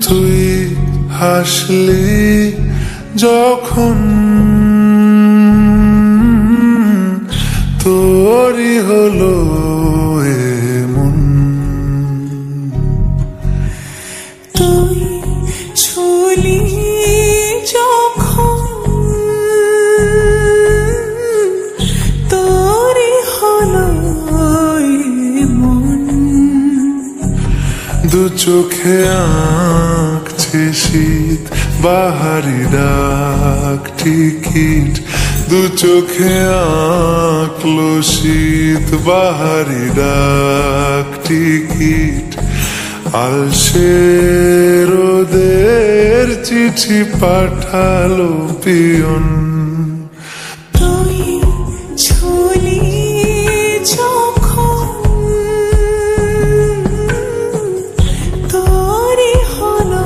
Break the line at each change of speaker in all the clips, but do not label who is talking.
তুই হাসলি যখন তোরই হলো এমন,
তুই ছুলি যখন তোরই হলো এমন,
দু চোখে আঁকছে শীত বাহারি ডাক টিকিট, দু চোখে আঁকলো শীত বাহারি ডাক টিকিট, আলসে রোদের চিঠি পাঠালো পিয়ন,
তুই ছুলি যখন তোরই হলো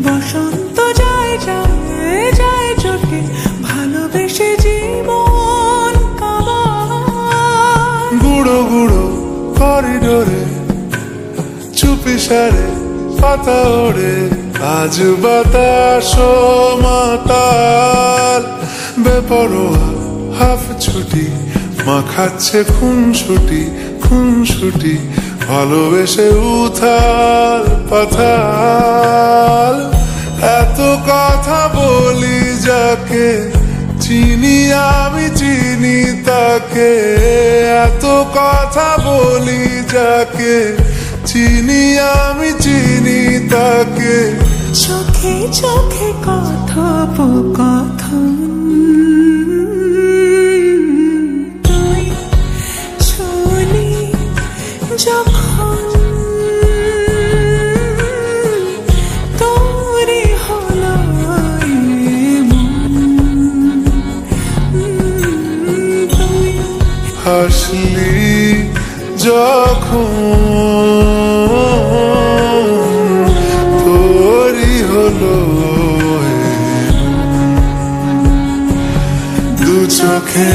বসন্ত যায় যায় যায় চোখে ভালোবেসে জীবন কাবার,
গুঁড়ো গুঁড়ো করিডোরে চুপি সারে পাতা ওড়ে, আজ বাতাস মাতাল বেপরোয়া হাফ ছুটি, মাখাচ্ছে খুনসুটি খুনসুটি, ভালোবেসে উথাল পাথাল, এত কথা বলি যাকে চিনি আমি চিনি তাকে, এত কথা বলি যাকে চিনি আমি চিনি তাকে,
চোখে চোখে কথোপকথন, তুই ছুলি যখন তোরই হলো তুই
হাসলি যখন তোরই হলো দু চোখে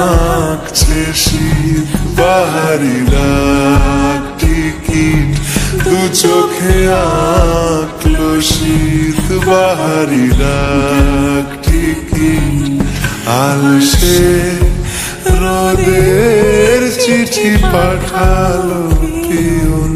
আঁকছে শীত বাহারি ডাক টিকিট, দু চোখে আঁকলো শীত বাহারি ডাক টিকিট, আলসে রোদের চিঠি পাঠালো পিয়ন।